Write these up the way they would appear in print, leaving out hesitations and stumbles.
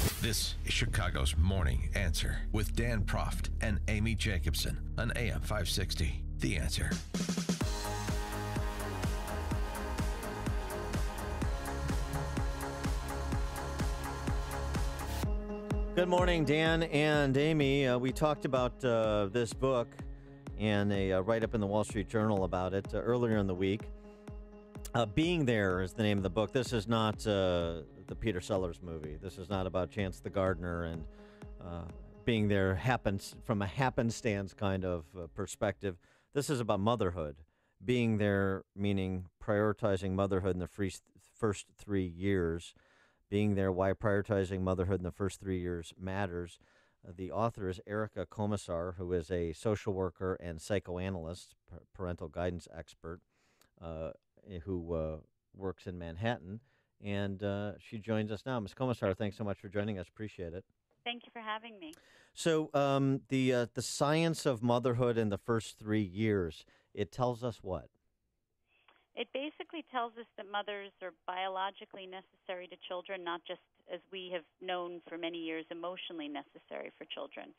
This is Chicago's Morning Answer with Dan Proft and Amy Jacobson on AM 560. The Answer. Good morning, Dan and Amy. We talked about this book and a write-up in the Wall Street Journal about it earlier in the week. Being There is the name of the book. This is not the Peter Sellers movie. This is not about Chance the Gardener and being there happens from a happenstance kind of perspective. This is about motherhood. Being there meaning prioritizing motherhood in the first 3 years. Being there, why prioritizing motherhood in the first 3 years matters. The author is Erica Komisar, who is a social worker and psychoanalyst, parental guidance expert, who works in Manhattan. And she joins us now. Ms. Komisar, thanks so much for joining us. Appreciate it. Thank you for having me. So the science of motherhood in the first 3 years, it tells us what? It basically tells us that mothers are biologically necessary to children, not just, as we have known for many years, emotionally necessary for children.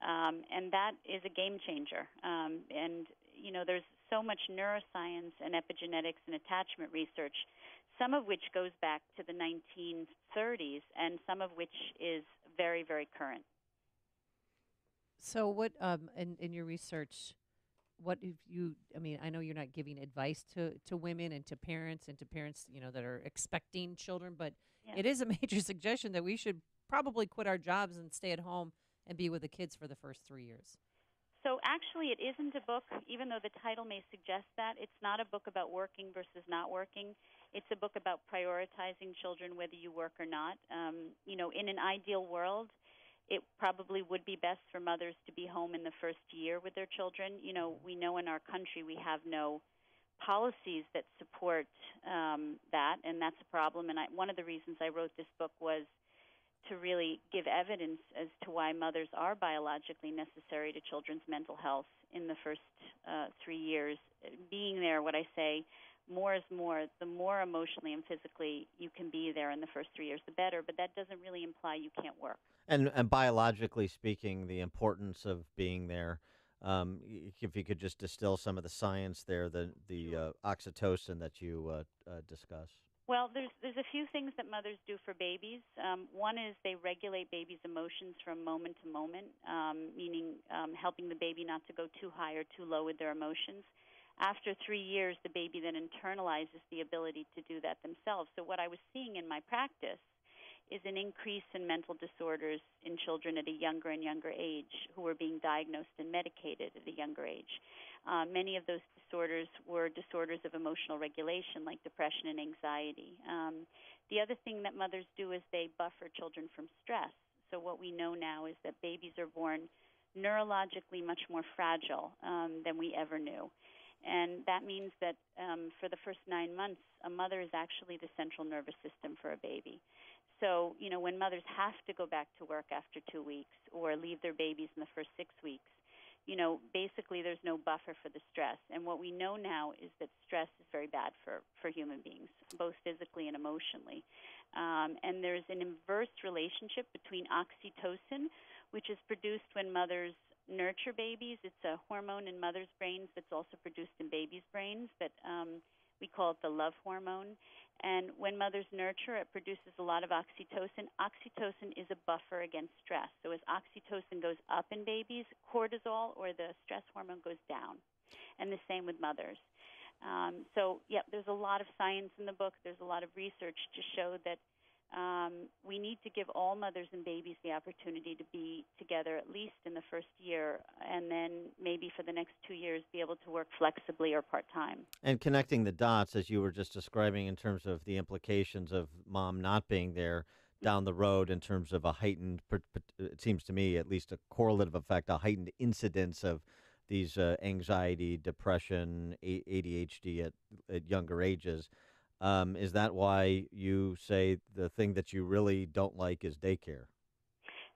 And that is a game changer. And, you know, there's so much neuroscience and epigenetics and attachment research, some of which goes back to the 1930s and some of which is very, very current. So what, in your research, what if you, I mean, I know you're not giving advice to women and to parents, you know, that are expecting children, but It is a major suggestion that we should probably quit our jobs and stay at home and be with the kids for the first 3 years. So actually it isn't a book, even though the title may suggest that. It's not a book about working versus not working. It's a book about prioritizing children whether you work or not. You know, in an ideal world, it probably would be best for mothers to be home in the first year with their children. You know, we know in our country we have no policies that support that, and that's a problem. And one of the reasons I wrote this book was to really give evidence as to why mothers are biologically necessary to children's mental health in the first 3 years. Being there, what I say, more is more. The more emotionally and physically you can be there in the first 3 years, the better. But that doesn't really imply you can't work. And biologically speaking, the importance of being there, if you could just distill some of the science there, the oxytocin that you discuss. Well, there's a few things that mothers do for babies. One is they regulate babies' emotions from moment to moment, meaning helping the baby not to go too high or too low with their emotions. After 3 years, the baby then internalizes the ability to do that themselves. So what I was seeing in my practice is an increase in mental disorders in children at a younger and younger age who were being diagnosed and medicated at a younger age. Many of those disorders were disorders of emotional regulation, like depression and anxiety. The other thing that mothers do is they buffer children from stress. So what we know now is that babies are born neurologically much more fragile than we ever knew. And that means that for the first 9 months, a mother is actually the central nervous system for a baby. So, you know, when mothers have to go back to work after 2 weeks or leave their babies in the first 6 weeks, you know, basically there's no buffer for the stress. And what we know now is that stress is very bad for human beings, both physically and emotionally. And there's an inverse relationship between oxytocin, which is produced when mothers nurture babies. It's a hormone in mothers' brains that's also produced in babies' brains that we call it the love hormone. And when mothers nurture, it produces a lot of oxytocin. Oxytocin is a buffer against stress. So as oxytocin goes up in babies, cortisol or the stress hormone goes down. And the same with mothers. So, there's a lot of science in the book. There's a lot of research to show that we need to give all mothers and babies the opportunity to be together at least in the first year, and then maybe for the next 2 years be able to work flexibly or part-time. And connecting the dots, as you were just describing, in terms of the implications of mom not being there down the road in terms of a heightened, it seems to me at least a correlative effect, a heightened incidence of these anxiety, depression, ADHD at younger ages. Is that why you say the thing that you really don't like is daycare?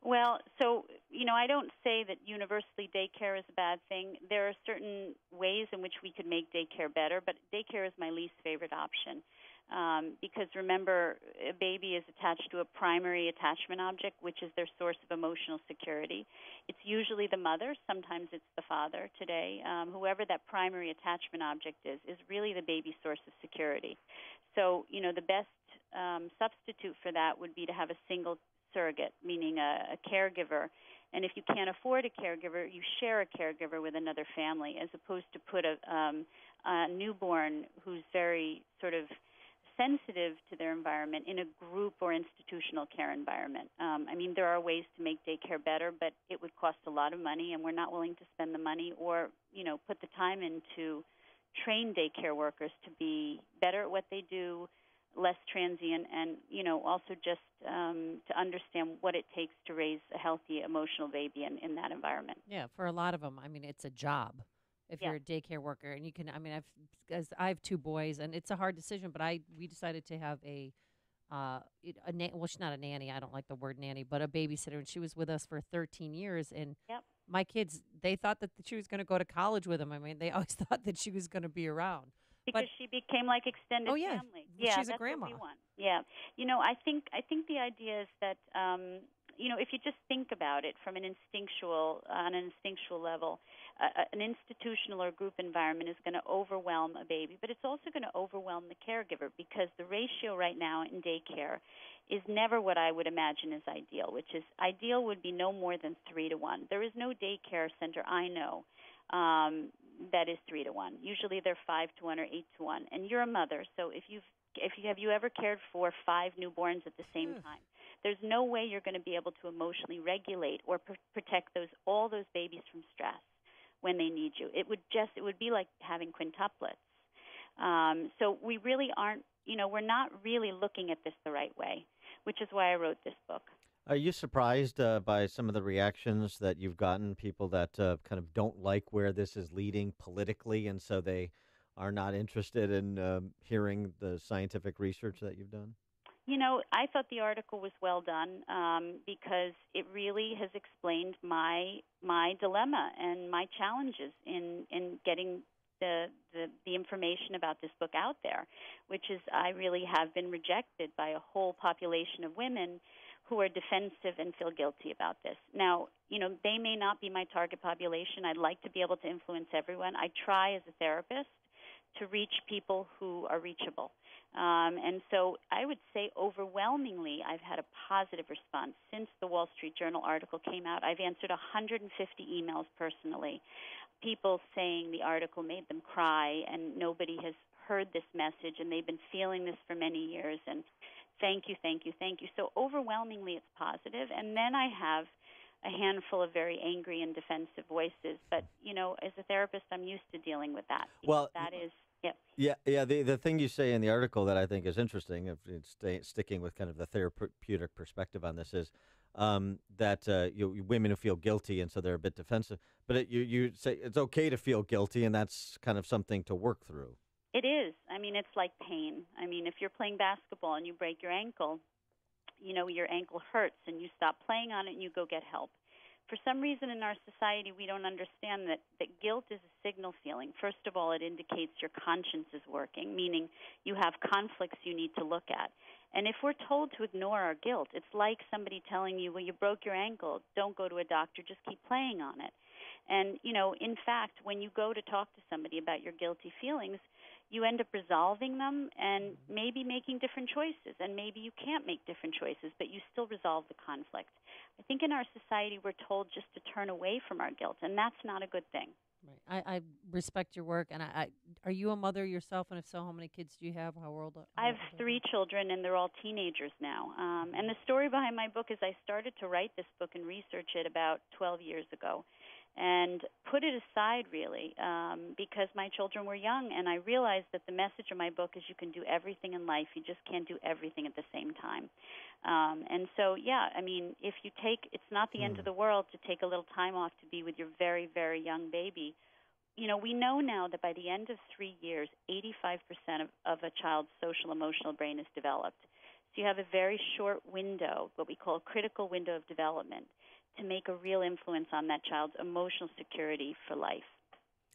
Well, so, you know, I don't say that universally daycare is a bad thing. There are certain ways in which we could make daycare better, but daycare is my least favorite option. Because remember, a baby is attached to a primary attachment object, which is their source of emotional security. It's usually the mother, sometimes it's the father today. Whoever that primary attachment object is really the baby's source of security. So, the best substitute for that would be to have a single surrogate, meaning a caregiver. And if you can't afford a caregiver, you share a caregiver with another family, as opposed to put a newborn who's very sort of sensitive to their environment in a group or institutional care environment. There are ways to make daycare better, but it would cost a lot of money, and we're not willing to spend the money or, put the time in to train daycare workers to be better at what they do, less transient, and, also just to understand what it takes to raise a healthy, emotional baby in that environment. Yeah, for a lot of them, it's a job. If Yeah. you're a daycare worker, and you can, I have two boys, and it's a hard decision, but we decided to have well, she's not a nanny. I don't like the word nanny, but a babysitter, and she was with us for 13 years. And Yep. my kids, they thought that she was going to go to college with them. They always thought that she was going to be around. Because she became like extended family. Yeah, she's a that's grandma. What we want. Yeah, I think the idea is that if you just think about it from on an instinctual level, an institutional or group environment is going to overwhelm a baby, but it's also going to overwhelm the caregiver, because the ratio right now in daycare is never what I would imagine is ideal, which is ideal would be no more than 3-to-1. There is no daycare center I know that is 3-to-1. Usually they're 5-to-1 or 8-to-1. And you're a mother, so have you ever cared for 5 newborns at the same time? There's no way you're going to be able to emotionally regulate or protect all those babies from stress when they need you. It would be like having quintuplets. So we really aren't, we're not really looking at this the right way, which is why I wrote this book. Are you surprised by some of the reactions that you've gotten, people that kind of don't like where this is leading politically, and so they are not interested in hearing the scientific research that you've done? I thought the article was well done because it really has explained my dilemma and my challenges in getting the information about this book out there, which is I really have been rejected by a whole population of women who are defensive and feel guilty about this. Now, they may not be my target population. I'd like to be able to influence everyone. I try as a therapist to reach people who are reachable. And so I would say overwhelmingly I've had a positive response. Since the Wall Street Journal article came out, I've answered 150 emails personally, people saying the article made them cry and nobody has heard this message and they've been feeling this for many years, and thank you, thank you, thank you. So overwhelmingly it's positive. And then I have a handful of very angry and defensive voices. But, as a therapist, I'm used to dealing with that. Well, that is, yeah. The thing you say in the article that I think is interesting, if it's sticking with kind of the therapeutic perspective on this, is that women who feel guilty, and so they're a bit defensive. But you say it's okay to feel guilty, and that's kind of something to work through. It is. It's like pain. If you're playing basketball and you break your ankle, your ankle hurts and you stop playing on it and you go get help. For some reason in our society, we don't understand that guilt is a signal feeling. First of all, it indicates your conscience is working, meaning you have conflicts you need to look at. And if we're told to ignore our guilt, it's like somebody telling you, well, you broke your ankle, don't go to a doctor, just keep playing on it. And, in fact, when you go to talk to somebody about your guilty feelings, you end up resolving them and maybe making different choices. And maybe you can't make different choices, but you still resolve the conflict. I think in our society we're told just to turn away from our guilt, and that's not a good thing. Right. I respect your work. And are you a mother yourself? And if so, how many kids do you have? I have 3 children, and they're all teenagers now. And the story behind my book is I started to write this book and research it about 12 years ago, and put it aside really because my children were young, and I realized that the message of my book is you can do everything in life, you just can't do everything at the same time. And so, if you it's not the end of the world to take a little time off to be with your very, very young baby. We know now that by the end of 3 years, 85% of a child's social emotional brain is developed. So you have a very short window, what we call a critical window of development, to make a real influence on that child's emotional security for life.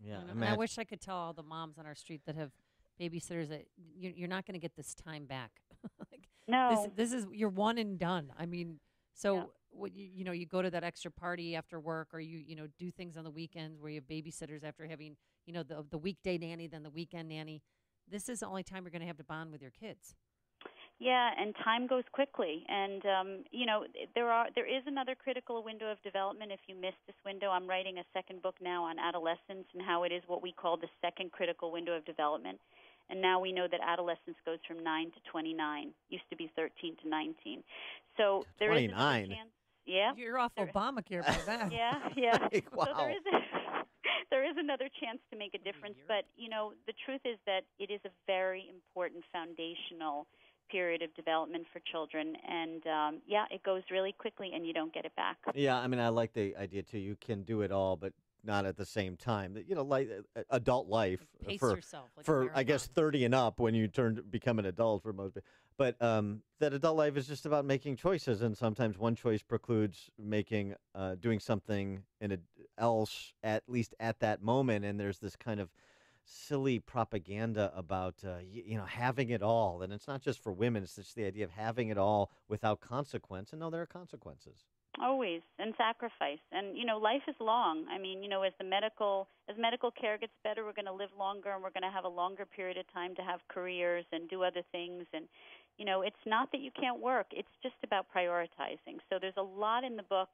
Yeah, I wish I could tell all the moms on our street that have babysitters that you're not going to get this time back. Like, No. this is you're one and done. I mean, so Yeah. what you go to that extra party after work, or you do things on the weekends where you have babysitters after having the weekday nanny, then the weekend nanny. This is the only time you're going to have to bond with your kids. Yeah, and time goes quickly, and there is another critical window of development. If you miss this window, I'm writing a second book now on adolescence and how it is what we call the second critical window of development. And now we know that adolescence goes from 9 to 29. Used to be 13 to 19. So there is another 29. chance. Yeah. You're off Obamacare by that. Yeah, yeah. Like, wow. So there is another chance to make a difference, but the truth is that it is a very important foundational period of development for children, and it goes really quickly, and you don't get it back. Yeah, I mean, I like the idea too. You can do it all, but not at the same time. Like adult life Pace for yourself. Like a for I guess marathon. 30 and up when you become an adult for most. But that adult life is just about making choices, and sometimes one choice precludes doing something else at least at that moment. And there's this kind of silly propaganda about having it all, and it's not just for women. It's just the idea of having it all without consequence. And no, there are consequences. Always, and sacrifice. And life is long. I mean, as medical care gets better, we're going to live longer, and we're going to have a longer period of time to have careers and do other things. And it's not that you can't work. It's just about prioritizing. So there's a lot in the book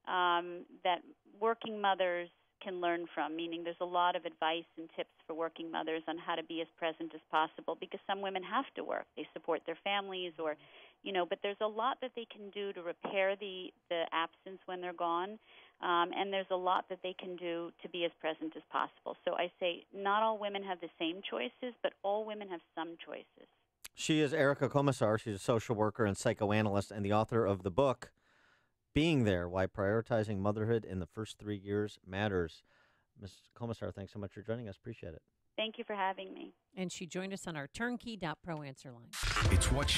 that working mothers can learn from, meaning there's a lot of advice and tips for working mothers on how to be as present as possible, because some women have to work. They support their families, or but there's a lot that they can do to repair the absence when they're gone, and there's a lot that they can do to be as present as possible. So I say not all women have the same choices, but all women have some choices. She is Erica Komisar. She's a social worker and psychoanalyst, and the author of the book Being There: Why Prioritizing Motherhood in the First 3 Years Matters. Ms. Komisar, thanks so much for joining us. Appreciate it. Thank you for having me. And she joined us on our turnkey.pro answer line. It's what